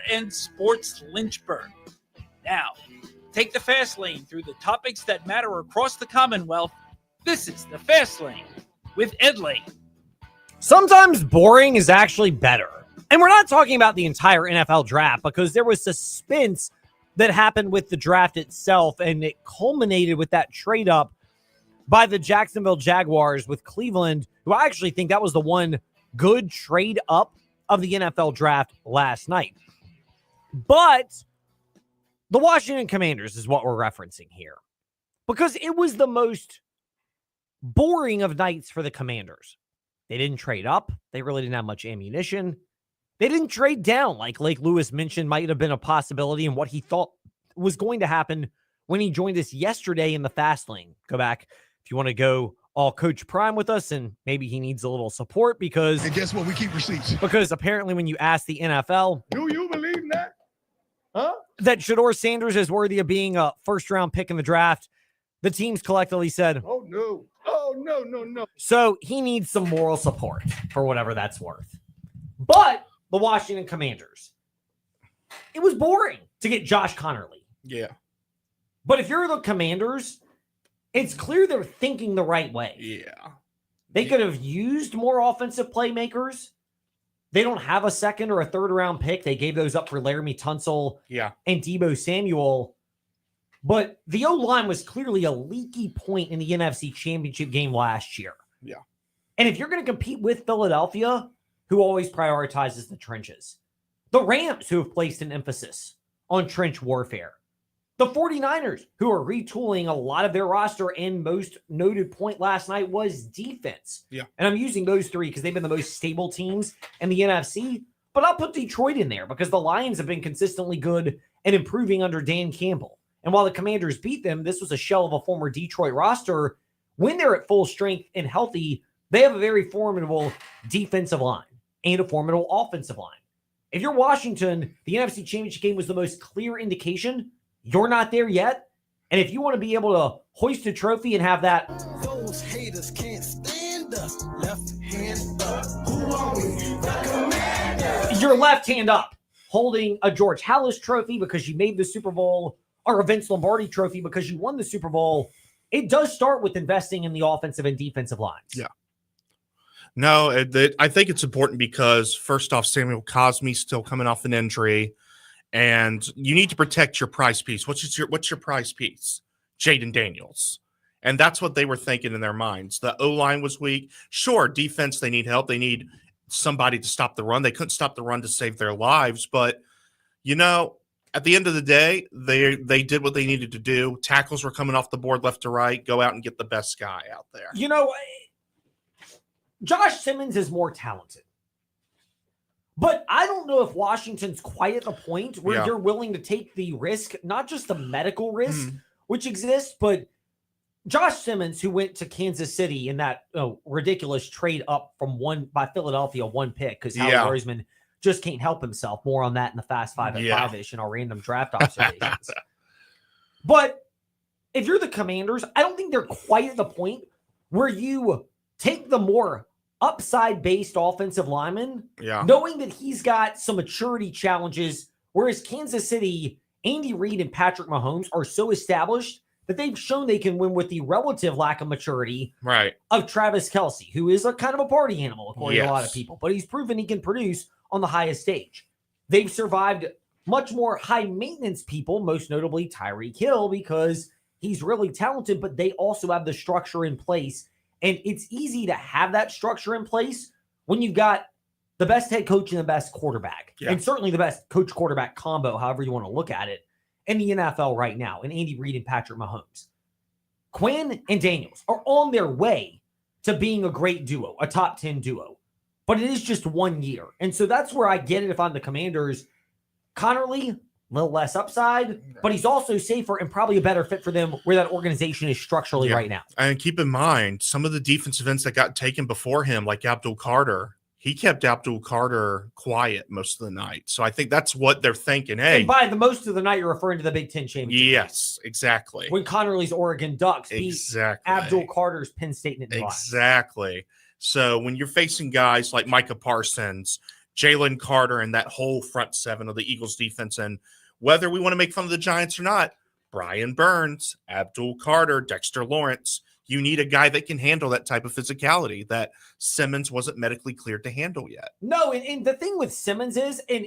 end sports Lynchburg. Now, take the fast lane through the topics that matter across the Commonwealth. This is the Fast Lane with Ed Lane. Sometimes boring is actually better. And we're not talking about the entire NFL draft because there was suspense that happened with the draft itself, and it culminated with that trade up by the Jacksonville Jaguars with Cleveland, who I actually think that was the one good trade up of the NFL draft last night. But the Washington Commanders is what we're referencing here because it was the most boring of nights for the Commanders. They didn't trade up. They really didn't have much ammunition. They didn't trade down like Lake Lewis mentioned might have been a possibility and what he thought was going to happen when he joined us yesterday in the Fast Lane. Go back if you want to go all Coach Prime with us, and maybe he needs a little support because... And guess what? We keep receipts. Because apparently when you ask the NFL... Do you believe that? Huh? That Shedeur Sanders is worthy of being a first-round pick in the draft, the teams collectively said... Oh, no. Oh, no. So he needs some moral support for whatever that's worth. But the Washington Commanders, it was boring to get Josh Connerly. Yeah. But if you're the Commanders, it's clear they're thinking the right way. Yeah. They could have used more offensive playmakers. They don't have a second or a third round pick. They gave those up for Laramie Tunsil and Deebo Samuel. But the O-line was clearly a leaky point in the NFC Championship game last year. Yeah. And if you're going to compete with Philadelphia, who always prioritizes the trenches, the Rams, who have placed an emphasis on trench warfare, the 49ers, who are retooling a lot of their roster, and most noted point last night was defense. Yeah. And I'm using those three because they've been the most stable teams in the NFC, but I'll put Detroit in there because the Lions have been consistently good and improving under Dan Campbell. And while the Commanders beat them, this was a shell of a former Detroit roster. When they're at full strength and healthy, they have a very formidable defensive line and a formidable offensive line. If you're Washington, the NFC Championship game was the most clear indication you're not there yet. And if you want to be able to hoist a trophy and have that... Those haters can't stand us. Left hand up. Who are we? The Commanders. Your left hand up, holding a George Halas trophy because you made the Super Bowl, or a Vince Lombardi trophy because you won the Super Bowl. It does start with investing in the offensive and defensive lines. Yeah. No, I think it's important because, first off, Samuel Cosme's still coming off an injury, and you need to protect your prize piece. What's your prize piece? Jaden Daniels. And that's what they were thinking in their minds. The O-line was weak. Sure, defense, they need help. They need somebody to stop the run. They couldn't stop the run to save their lives. But, at the end of the day, they did what they needed to do. Tackles were coming off the board left to right. Go out and get the best guy out there. Josh Simmons is more talented. But I don't know if Washington's quite at the point where you're willing to take the risk, not just the medical risk, which exists, but Josh Simmons, who went to Kansas City in that ridiculous trade up from by Philadelphia, one pick, because Howie Roseman just can't help himself. More on that in the Fast Five at 5-ish in our random draft observations. But if you're the Commanders, I don't think they're quite at the point where you take the more upside-based offensive lineman, knowing that he's got some maturity challenges, whereas Kansas City, Andy Reid and Patrick Mahomes are so established that they've shown they can win with the relative lack of maturity of Travis Kelce, who is a kind of a party animal, according to a lot of people, but he's proven he can produce on the highest stage. They've survived much more high-maintenance people, most notably Tyreek Hill, because he's really talented, but they also have the structure in place. And it's easy to have that structure in place when you've got the best head coach and the best quarterback, and certainly the best coach-quarterback combo, however you want to look at it, in the NFL right now, and Andy Reid and Patrick Mahomes. Quinn and Daniels are on their way to being a great duo, a top 10 duo. But it is just 1 year. And so that's where I get it if I'm the Commanders. Connerly, a little less upside, but he's also safer and probably a better fit for them where that organization is structurally right now. And keep in mind, some of the defensive ends that got taken before him, like Abdul Carter, he kept Abdul Carter quiet most of the night. So I think that's what they're thinking. Hey, and by the most of the night, you're referring to the Big Ten championship. Yes, exactly. When Connerly's Oregon Ducks beat Abdul Carter's Penn State. Exactly. So when you're facing guys like Micah Parsons, Jalen Carter and that whole front seven of the Eagles defense. And whether we want to make fun of the Giants or not, Brian Burns, Abdul Carter, Dexter Lawrence, you need a guy that can handle that type of physicality that Simmons wasn't medically cleared to handle yet. No, and the thing with Simmons is, and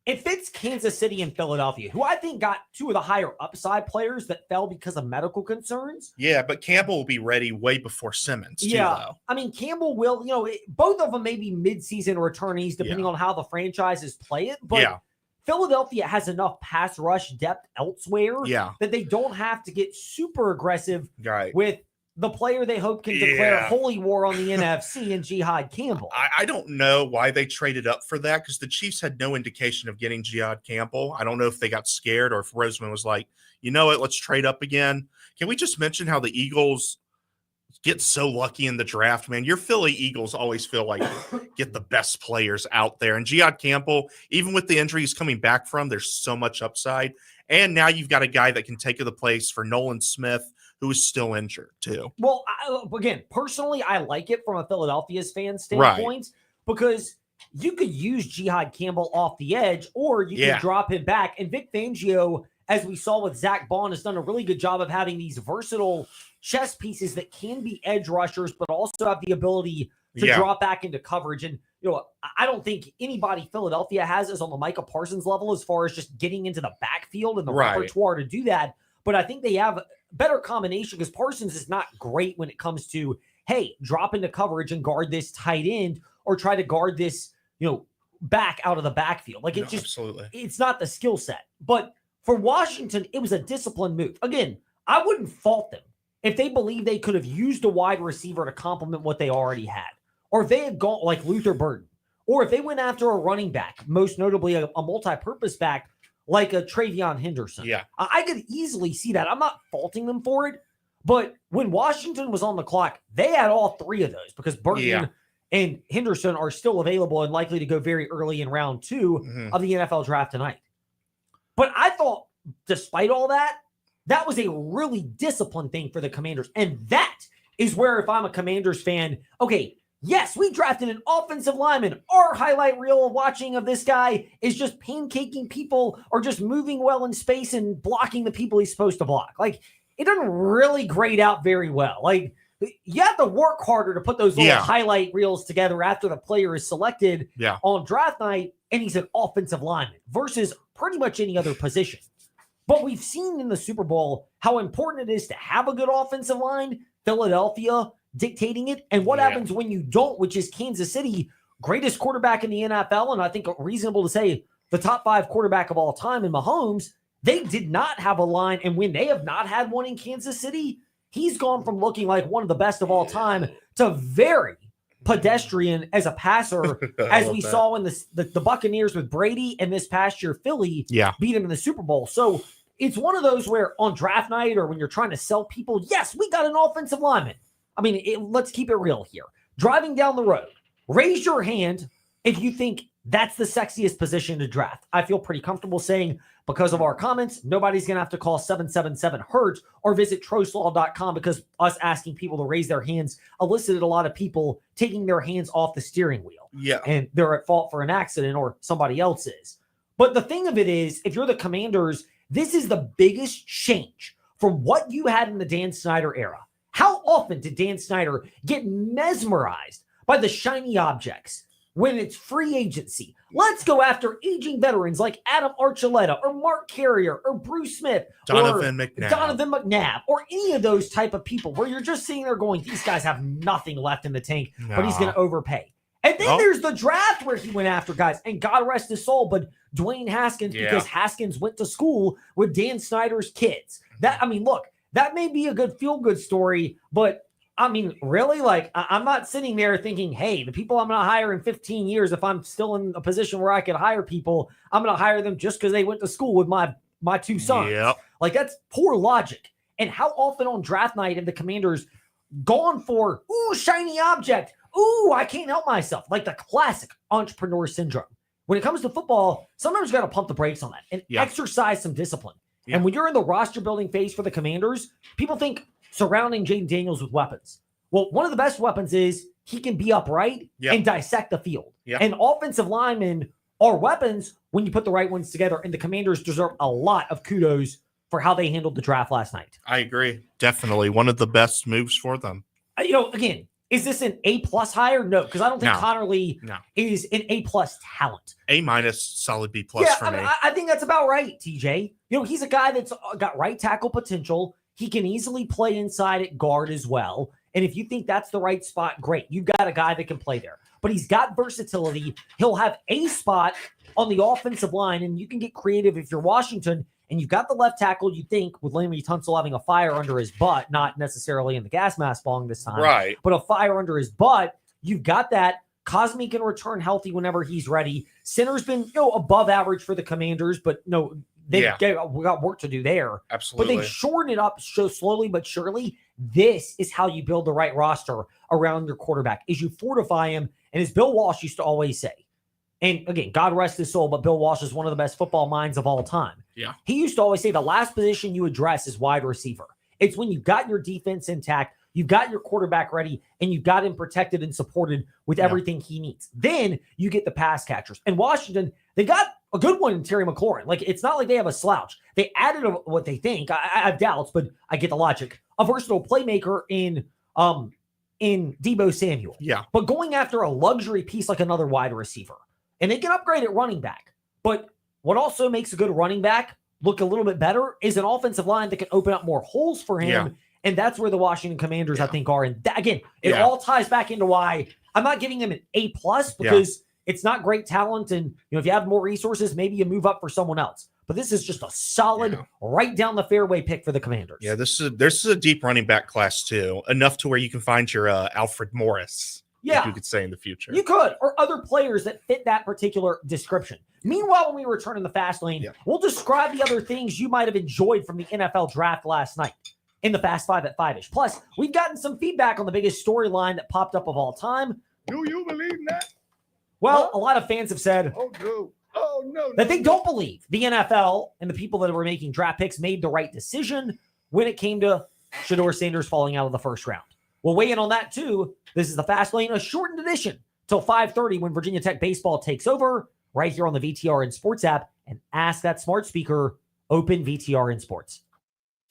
it fits Kansas City and Philadelphia, who I think got two of the higher upside players that fell because of medical concerns. Yeah, but Campbell will be ready way before Simmons, too, Yeah, though. I mean, Campbell will, both of them may be midseason returnees depending on how the franchises play it. But Philadelphia has enough pass rush depth elsewhere that they don't have to get super aggressive with the player they hope can declare holy war on the NFC and Jihad Campbell. I don't know why they traded up for that because the Chiefs had no indication of getting Jihad Campbell. I don't know if they got scared or if Roseman was like, you know what, let's trade up again. Can we just mention how the Eagles get so lucky in the draft, man? Your Philly Eagles always feel like get the best players out there. And Jihad Campbell, even with the injuries coming back from, there's so much upside. And now you've got a guy that can take the place for Nolan Smith, who is still injured too. Well, again, personally, I like it from a Philadelphia's fan standpoint because you could use Jihad Campbell off the edge or you can drop him back. And Vic Fangio, as we saw with Zach Bond, has done a really good job of having these versatile chess pieces that can be edge rushers, but also have the ability to drop back into coverage. And, I don't think anybody Philadelphia has is on the Micah Parsons level as far as just getting into the backfield and the repertoire to do that. But I think they have better combination because Parsons is not great when it comes to, hey, drop into coverage and guard this tight end or try to guard this, back out of the backfield. Like it's not the skill set. But for Washington, it was a disciplined move. Again, I wouldn't fault them if they believe they could have used a wide receiver to complement what they already had, or if they had gone like Luther Burden, or if they went after a running back, most notably a multi-purpose back, like a Travion Henderson. Yeah. I could easily see that. I'm not faulting them for it, but when Washington was on the clock, they had all three of those because Burton and Henderson are still available and likely to go very early in round 2 of the NFL draft tonight. But I thought, despite all that, that was a really disciplined thing for the Commanders. And that is where, if I'm a Commanders fan, okay, yes, we drafted an offensive lineman. Our highlight reel watching of this guy is just pancaking people or just moving well in space and blocking the people he's supposed to block. Like, it doesn't really grade out very well. Like, you have to work harder to put those little highlight reels together after the player is selected on draft night and he's an offensive lineman versus pretty much any other position. But we've seen in the Super Bowl how important it is to have a good offensive line. Philadelphia dictating it, and what happens when you don't, which is Kansas City, greatest quarterback in the NFL, and I think reasonable to say the top 5 quarterback of all time in Mahomes. They did not have a line, and when they have not had one in Kansas City, he's gone from looking like one of the best of all time to very pedestrian as a passer, as we saw in the Buccaneers with Brady, and this past year Philly beat him in the Super Bowl. So it's one of those where on draft night or when you're trying to sell people, yes, we got an offensive lineman. I mean, let's keep it real here. Driving down the road, raise your hand if you think that's the sexiest position to draft. I feel pretty comfortable saying, because of our comments, nobody's going to have to call 777-HURT or visit troslaw.com because us asking people to raise their hands elicited a lot of people taking their hands off the steering wheel. Yeah. And they're at fault for an accident or somebody else is. But the thing of it is, if you're the Commanders, this is the biggest change from what you had in the Dan Snyder era. How often did Dan Snyder get mesmerized by the shiny objects when it's free agency? Let's go after aging veterans like Adam Archuleta or Mark Carrier or Bruce Smith Donovan or McNabb. Donovan McNabb or any of those type of people where you're just sitting there going, these guys have nothing left in the tank, but he's going to overpay. And then there's the draft where he went after guys, and God rest his soul, but Dwayne Haskins, because Haskins went to school with Dan Snyder's kids. That may be a good feel-good story, but I mean, really, like, I'm not sitting there thinking, hey, the people I'm going to hire in 15 years, if I'm still in a position where I could hire people, I'm going to hire them just because they went to school with my 2 sons. Yep. Like, that's poor logic. And how often on draft night have the Commanders gone for, ooh, shiny object, ooh, I can't help myself, like the classic entrepreneur syndrome. When it comes to football, sometimes you got to pump the brakes on that and exercise some discipline. Yeah. And when you're in the roster building phase for the Commanders, people think surrounding Jaden Daniels with weapons. Well, one of the best weapons is he can be upright Yep. and dissect the field. Yep. And offensive linemen are weapons when you put the right ones together. And the Commanders deserve a lot of kudos for how they handled the draft last night. I agree. Definitely one of the best moves for them. Again, is this an A+ hire? No, because I don't think No. Connerly No. is an A+ talent. A-, solid B+ Yeah, for me. I think that's about right, TJ. He's a guy that's got right tackle potential. He can easily play inside at guard as well. And if you think that's the right spot, great. You've got a guy that can play there. But he's got versatility. He'll have a spot on the offensive line, and you can get creative if you're Washington. And you've got the left tackle, you think, with Laramie Tunsil having a fire under his butt, not necessarily in the gas mask bong this time, Right. but a fire under his butt. You've got that. Cosme can return healthy whenever he's ready. Center's been above average for the Commanders, but we got work to do there. Absolutely. But they've shortened it up so slowly but surely. This is how you build the right roster around your quarterback, is you fortify him. And as Bill Walsh used to always say, and again, God rest his soul, but Bill Walsh is one of the best football minds of all time. Yeah. He used to always say the last position you address is wide receiver. It's when you've got your defense intact, you've got your quarterback ready, and you've got him protected and supported with everything he needs. Then you get the pass catchers. And Washington, they got a good one in Terry McLaurin. Like, it's not like they have a slouch. They added what they think. I have doubts, but I get the logic. A versatile playmaker in Deebo Samuel. Yeah. But going after a luxury piece like another wide receiver. And they can upgrade at running back. But what also makes a good running back look a little bit better is an offensive line that can open up more holes for him. Yeah. And that's where the Washington Commanders, I think, are. And that, again, it Yeah. all ties back into why I'm not giving them an A+ because it's not great talent. And if you have more resources, maybe you move up for someone else. But this is just a solid, right down the fairway pick for the Commanders. Yeah, this is a deep running back class too, enough to where you can find your Alfred Morris. Yeah. Like you could say in the future. You could, or other players that fit that particular description. Meanwhile, when we return in the fast lane, we'll describe the other things you might have enjoyed from the NFL draft last night in the Fast Five at 5-ish. Plus, we've gotten some feedback on the biggest storyline that popped up of all time. Do you believe that? Well, a lot of fans have said No. that they don't believe the NFL and the people that were making draft picks made the right decision when it came to Shedeur Sanders falling out of the first round. We'll weigh in on that too. This is the Fast Lane, a shortened edition till 5:30 when Virginia Tech baseball takes over right here on the VTR in Sports app, and ask that smart speaker, open VTR in Sports.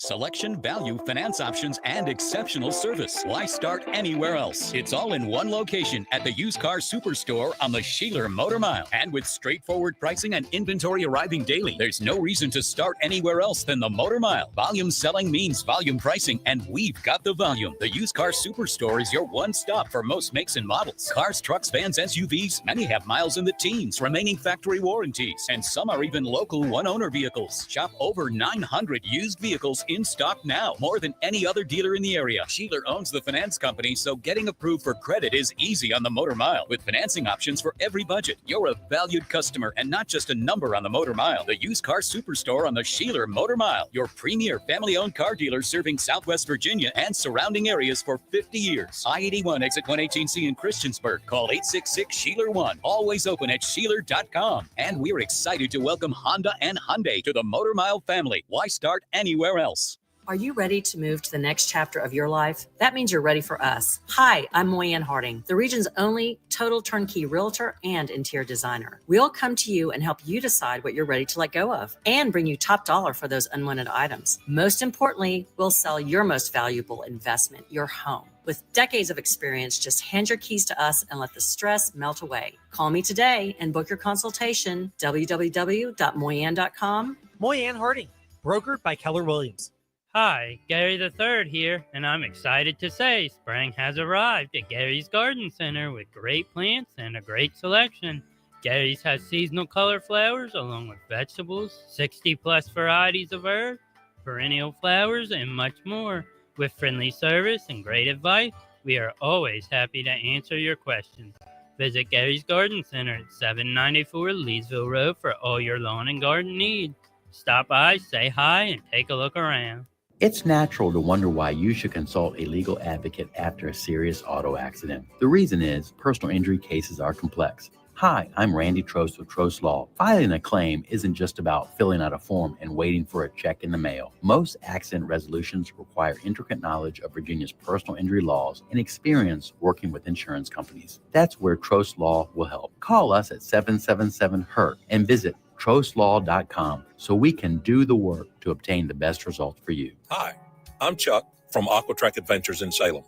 Selection, value, finance options, and exceptional service. Why start anywhere else? It's all in one location at the Used Car Superstore on the Sheeler Motor Mile. And with straightforward pricing and inventory arriving daily, there's no reason to start anywhere else than the Motor Mile. Volume selling means volume pricing, and we've got the volume. The Used Car Superstore is your one stop for most makes and models. Cars, trucks, vans, SUVs, many have miles in the teens, remaining factory warranties, and some are even local one-owner vehicles. Shop over 900 used vehicles in stock now, more than any other dealer in the area. Sheeler owns the finance company, so getting approved for credit is easy on the Motor Mile. With financing options for every budget, you're a valued customer and not just a number on the Motor Mile. The Used Car Superstore on the Sheeler Motor Mile, your premier family-owned car dealer serving Southwest Virginia and surrounding areas for 50 years. I-81 exit 118C in Christiansburg. Call 866-SHEELER1. Always open at Sheeler.com. And we're excited to welcome Honda and Hyundai to the Motor Mile family. Why start anywhere else? Are you ready to move to the next chapter of your life? That means you're ready for us. Hi, I'm Moyanne Harding, the region's only total turnkey realtor and interior designer. We'll come to you and help you decide what you're ready to let go of and bring you top dollar for those unwanted items. Most importantly, we'll sell your most valuable investment, your home. With decades of experience, just hand your keys to us and let the stress melt away. Call me today and book your consultation, www.moyanne.com. Moyanne Harding, brokered by Keller Williams. Hi, Gary the Third here, and I'm excited to say spring has arrived at Gary's Garden Center with great plants and a great selection. Gary's has seasonal color flowers along with vegetables, 60-plus varieties of herbs, perennial flowers, and much more. With friendly service and great advice, we are always happy to answer your questions. Visit Gary's Garden Center at 794 Leesville Road for all your lawn and garden needs. Stop by, say hi, and take a look around. It's natural to wonder why you should consult a legal advocate after a serious auto accident. The reason is personal injury cases are complex. Hi, I'm Randy Trost of Trost Law. Filing a claim isn't just about filling out a form and waiting for a check in the mail. Most accident resolutions require intricate knowledge of Virginia's personal injury laws and experience working with insurance companies. That's where Trost Law will help. Call us at 777-HURT and visit trostlaw.com so we can do the work to obtain the best result for you. Hi, I'm Chuck from Aquatrack Adventures in Salem.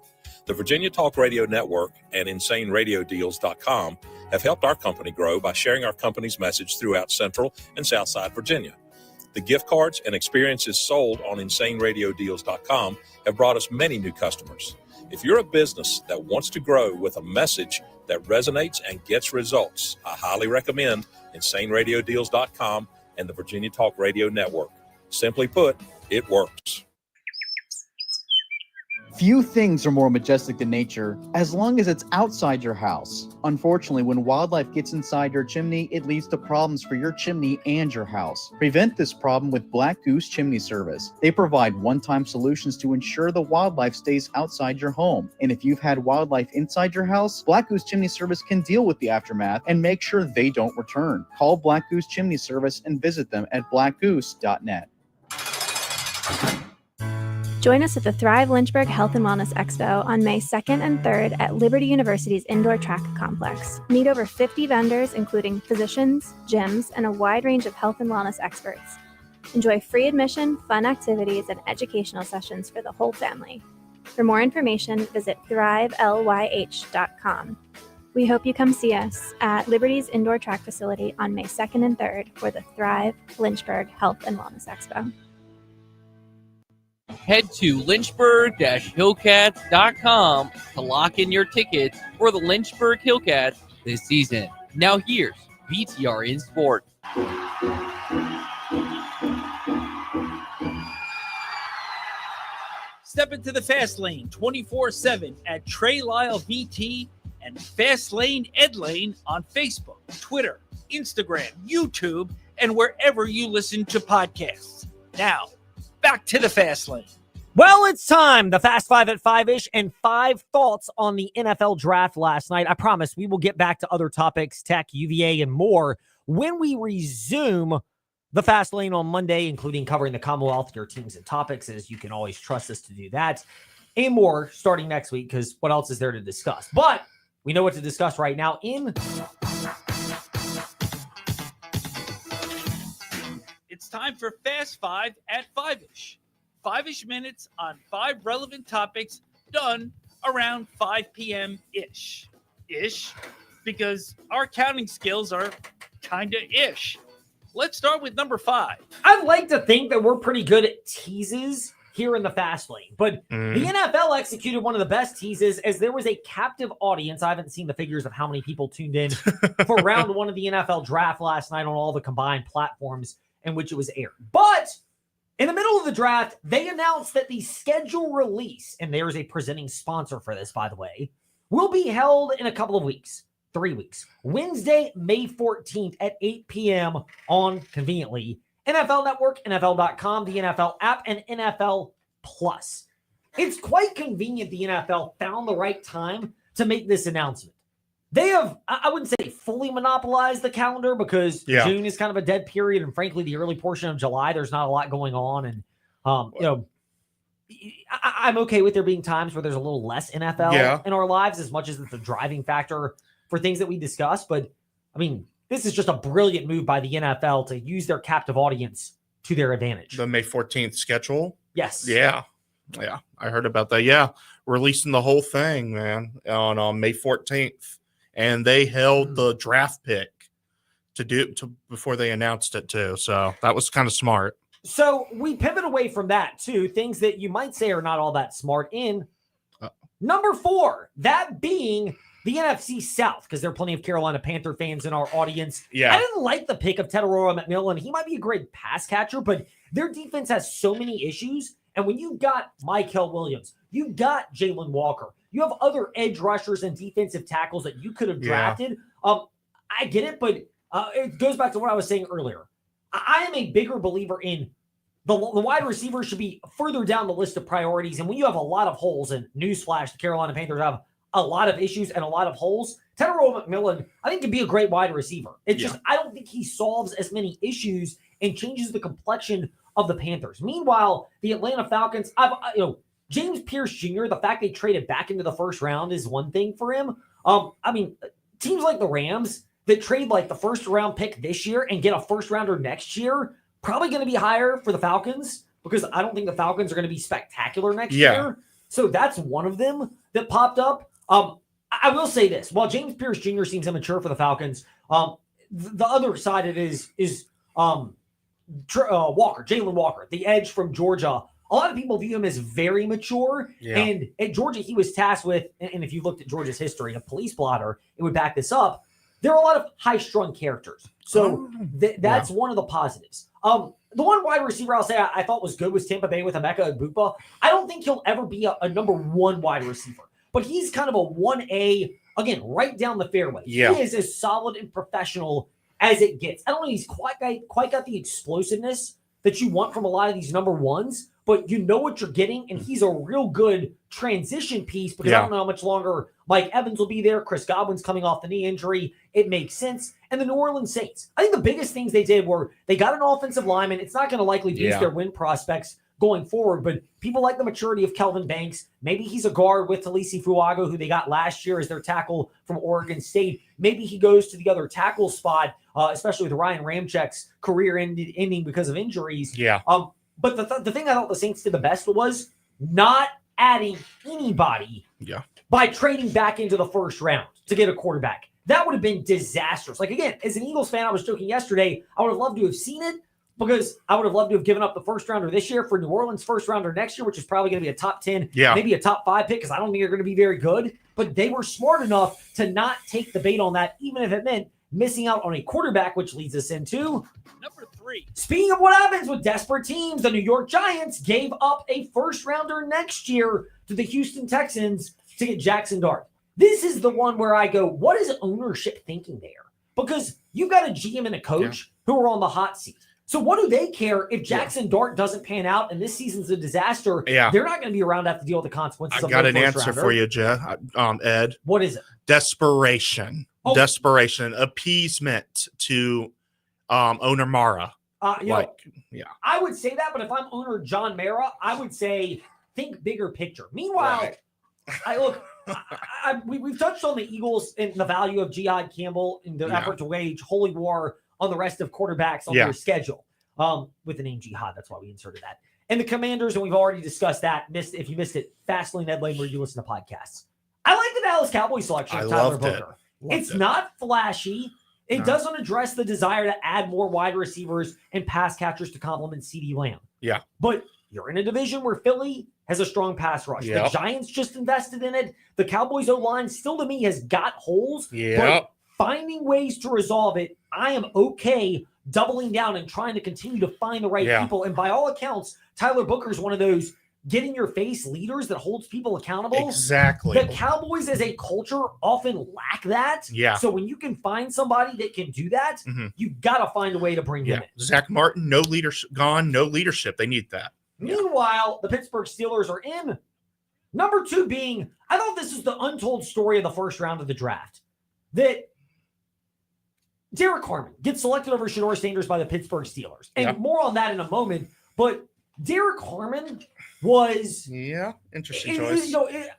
The Virginia Talk Radio Network and InsaneRadioDeals.com have helped our company grow by sharing our company's message throughout Central and Southside Virginia. The gift cards and experiences sold on InsaneRadioDeals.com have brought us many new customers. If you're a business that wants to grow with a message that resonates and gets results, I highly recommend InsaneRadioDeals.com and the Virginia Talk Radio Network. Simply put, it works. Few things are more majestic than nature as long as it's outside your house. Unfortunately, when wildlife gets inside your chimney, it leads to problems for your chimney and your house. Prevent this problem with Black Goose Chimney Service. They provide one-time solutions to ensure the wildlife stays outside your home. And if you've had wildlife inside your house, Black Goose Chimney Service can deal with the aftermath and make sure they don't return. Call Black Goose Chimney Service and visit them at blackgoose.net. Join us at the Thrive Lynchburg Health and Wellness Expo on May 2nd and 3rd at Liberty University's Indoor Track Complex. Meet over 50 vendors, including physicians, gyms, and a wide range of health and wellness experts. Enjoy free admission, fun activities, and educational sessions for the whole family. For more information, visit thrivelyh.com. We hope you come see us at Liberty's Indoor Track Facility on May 2nd and 3rd for the Thrive Lynchburg Health and Wellness Expo. Head to lynchburg-hillcats.com to lock in your tickets for the Lynchburg Hillcats this season. Now here's VTR in Sport. Step into the Fast Lane 24/7 at Trey Lyle VT and Fast Lane Ed Lane on Facebook, Twitter, Instagram, YouTube, and wherever you listen to podcasts. Now, back to the Fast Lane. Well, it's time. The Fast Five at 5-ish and 5 thoughts on the NFL draft last night. I promise we will get back to other topics, tech, UVA, and more when we resume the Fast Lane on Monday, including covering the Commonwealth, your teams and topics, as you can always trust us to do that, and more starting next week, because what else is there to discuss? But we know what to discuss right now in... It's time for Fast Five at 5-ish. 5-ish minutes on 5 relevant topics done around 5 p.m.-ish. Ish, because our counting skills are kind of ish. Let's start with number 5. I'd like to think that we're pretty good at teases here in the Fast Lane, but the NFL executed one of the best teases as there was a captive audience. I haven't seen the figures of how many people tuned in for round 1 of the NFL draft last night on all the combined platforms in which it was aired. But in the middle of the draft, they announced that the schedule release, and there's a presenting sponsor for this, by the way, will be held in a couple of weeks, 3 weeks. Wednesday, May 14th at 8 p.m. on, conveniently, NFL Network, NFL.com, the NFL app, and NFL Plus. It's quite convenient the NFL found the right time to make this announcement. They have, I wouldn't say fully monopolized the calendar because June is kind of a dead period. And frankly, the early portion of July, there's not a lot going on. And, I'm okay with there being times where there's a little less NFL in our lives, as much as it's a driving factor for things that we discuss. But, I mean, this is just a brilliant move by the NFL to use their captive audience to their advantage. The May 14th schedule? Yes. Yeah. I heard about that. Yeah. Releasing the whole thing, man, on May 14th. And they held the draft pick before they announced it too. So that was kind of smart. So we pivot away from that to things that you might say are not all that smart in number 4, that being the NFC South, because there are plenty of Carolina Panther fans in our audience. Yeah. I didn't like the pick of Tetairoa McMillan. He might be a great pass catcher, but their defense has so many issues. And when you got Mykel Williams, you got Jalen Walker, you have other edge rushers and defensive tackles that you could have drafted. I get it, but it goes back to what I was saying earlier. I am a bigger believer in the wide receiver should be further down the list of priorities. And when you have a lot of holes, and newsflash, the Carolina Panthers have a lot of issues and a lot of holes, Teterow McMillan, I think, can be a great wide receiver. It's just, I don't think he solves as many issues and changes the complexion of the Panthers. Meanwhile, the Atlanta Falcons, James Pierce Jr., the fact they traded back into the first round is one thing for him. Teams like the Rams that trade like the first round pick this year and get a first rounder next year, probably going to be higher for the Falcons because I don't think the Falcons are going to be spectacular next year. So that's one of them that popped up. I will say this. While James Pierce Jr. seems immature for the Falcons, the other side of it is Jalen Walker, the edge from Georgia. A lot of people view him as very mature. Yeah. And at Georgia, he was tasked with, and if you looked at Georgia's history, a police blotter, it would back this up. There are a lot of high-strung characters. So that's one of the positives. The one wide receiver I'll say I thought was good was Tampa Bay with Emeka Egbuka. I don't think he'll ever be a number one wide receiver, but he's kind of a 1A, again, right down the fairway. Yeah. He is as solid and professional as it gets. I don't think he's quite got the explosiveness that you want from a lot of these number ones, but you know what you're getting, and he's a real good transition piece because I don't know how much longer Mike Evans will be there. Chris Godwin's coming off the knee injury. It makes sense. And the New Orleans Saints, I think the biggest things they did were they got an offensive lineman. It's not going to likely boost their win prospects going forward, but people like the maturity of Kelvin Banks. Maybe he's a guard with Talisi Fuaga, who they got last year as their tackle from Oregon State. Maybe he goes to the other tackle spot, especially with Ryan Ramchek's career ending because of injuries. Yeah. But the thing I thought the Saints did the best was not adding anybody by trading back into the first round to get a quarterback. That would have been disastrous. Like, again, as an Eagles fan, I was joking yesterday, I would have loved to have seen it because I would have loved to have given up the first rounder this year for New Orleans first rounder next year, which is probably going to be a top 10, maybe a top 5 pick because I don't think they're going to be very good. But they were smart enough to not take the bait on that, even if it meant missing out on a quarterback, which leads us into number 3. Speaking of what happens with desperate teams, the New York Giants gave up a first rounder next year to the Houston Texans to get Jackson Dart. This is the one where I go, what is ownership thinking there? Because you've got a GM and a coach who are on the hot seat. So what do they care if Jackson Dart doesn't pan out and this season's a disaster? They're not going to be around to have to deal with the consequences. I got an answer for you, Ed. What is it? Desperation. Desperation. Appeasement to owner Mara. I would say that, but if I'm owner John Mara, I would say think bigger picture. Meanwhile, we've touched on the Eagles and the value of Jihad Campbell in their effort to wage holy war on the rest of quarterbacks on their schedule. With the name Jihad, that's why we inserted that. And the Commanders, and we've already discussed that. If you missed it, Fastly Ned Lane, where you listen to podcasts. I like the Dallas Cowboys selection of Tyler Booker. It's not flashy. It doesn't address the desire to add more wide receivers and pass catchers to complement CeeDee Lamb. Yeah. But you're in a division where Philly has a strong pass rush. The Giants just invested in it. The Cowboys O-line still, to me, has got holes. But finding ways to resolve it, I am okay doubling down and trying to continue to find the right people. And by all accounts, Tyler Booker is one of those get-in-your-face leaders that holds people accountable. Exactly. The Cowboys as a culture often lack that. Yeah. So when you can find somebody that can do that, you got to find a way to bring him in. Zach Martin, no leadership, gone, no leadership. They need that. Meanwhile, the Pittsburgh Steelers are in. Number 2 being, I thought this is the untold story of the first round of the draft. That Derek Harmon gets selected over Shedeur Sanders by the Pittsburgh Steelers. And more on that in a moment. But Derek Harmon was... interesting choice.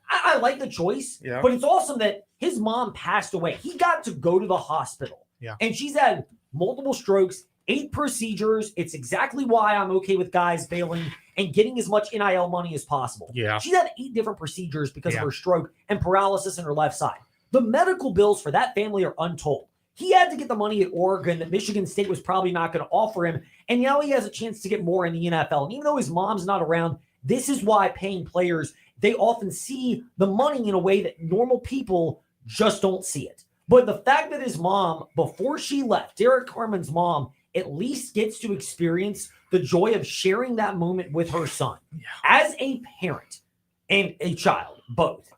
I like the choice. But it's awesome that his mom passed away. He got to go to the hospital. And she's had multiple strokes, 8 procedures. It's exactly why I'm okay with guys bailing and getting as much NIL money as possible. She's had 8 different procedures because of her stroke and paralysis in her left side. The medical bills for that family are untold. He had to get the money at Oregon that Michigan State was probably not going to offer him. And now he has a chance to get more in the NFL. And even though his mom's not around, this is why paying players, they often see the money in a way that normal people just don't see it. But the fact that his mom, before she left, Derek Harmon's mom, at least gets to experience the joy of sharing that moment with her son. As a parent and a child, both.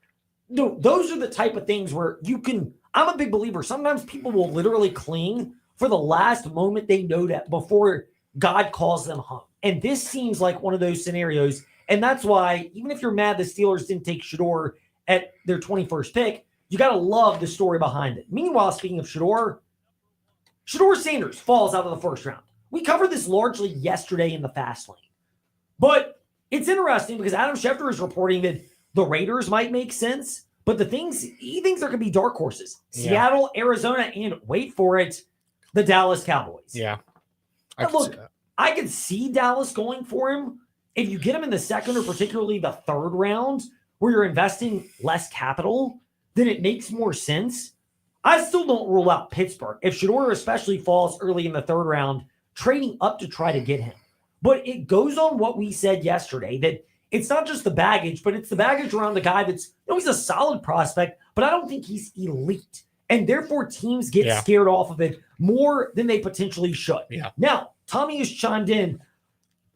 Those are the type of things where you can... I'm a big believer. Sometimes people will literally cling for the last moment they know that before God calls them home. And this seems like one of those scenarios. And that's why, even if you're mad the Steelers didn't take Shedeur at their 21st pick, you got to love the story behind it. Meanwhile, speaking of Shedeur Sanders falls out of the first round. We covered this largely yesterday in the Fast Lane. But it's interesting because Adam Schefter is reporting that the Raiders might make sense, but he thinks there could be dark horses. Yeah. Seattle, Arizona, and wait for it, the Dallas Cowboys. Yeah. I could see Dallas going for him if you get him in the second or particularly the third round where you're investing less capital, then it makes more sense. I still don't rule out Pittsburgh. If Shedeur especially falls early in the third round, trading up to try to get him. But it goes on what we said yesterday, that it's not just the baggage, but it's the baggage around the guy that's, he's a solid prospect, but I don't think he's elite. And therefore teams get scared off of it more than they potentially should. Yeah. Now, Tommy has chimed in.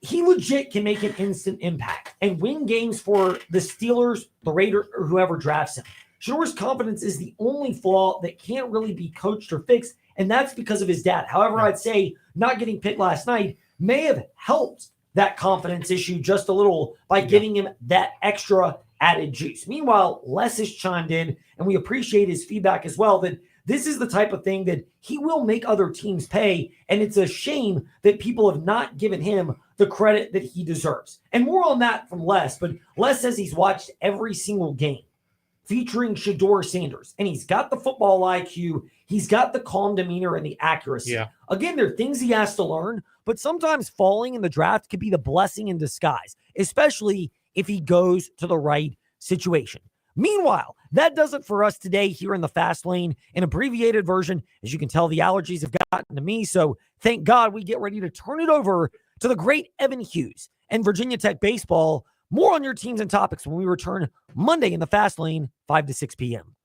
He legit can make an instant impact and win games for the Steelers, the Raiders, or whoever drafts him. Shedeur's confidence is the only flaw that can't really be coached or fixed, and that's because of his dad. However, I'd say not getting picked last night may have helped that confidence issue just a little by giving him that extra added juice. Meanwhile, Les has chimed in, and we appreciate his feedback as well, that this is the type of thing that he will make other teams pay, and it's a shame that people have not given him the credit that he deserves. And more on that from Les, but Les says he's watched every single game featuring Shedeur Sanders, and he's got the football IQ, he's got the calm demeanor and the accuracy. Yeah. Again, there are things he has to learn, but sometimes falling in the draft could be the blessing in disguise, especially if he goes to the right situation. Meanwhile, that does it for us today here in the Fast Lane, an abbreviated version. As you can tell, the allergies have gotten to me, so thank God we get ready to turn it over to the great Evan Hughes and Virginia Tech baseball. More on your teams and topics when we return Monday in the Fast Lane, 5 to 6 p.m.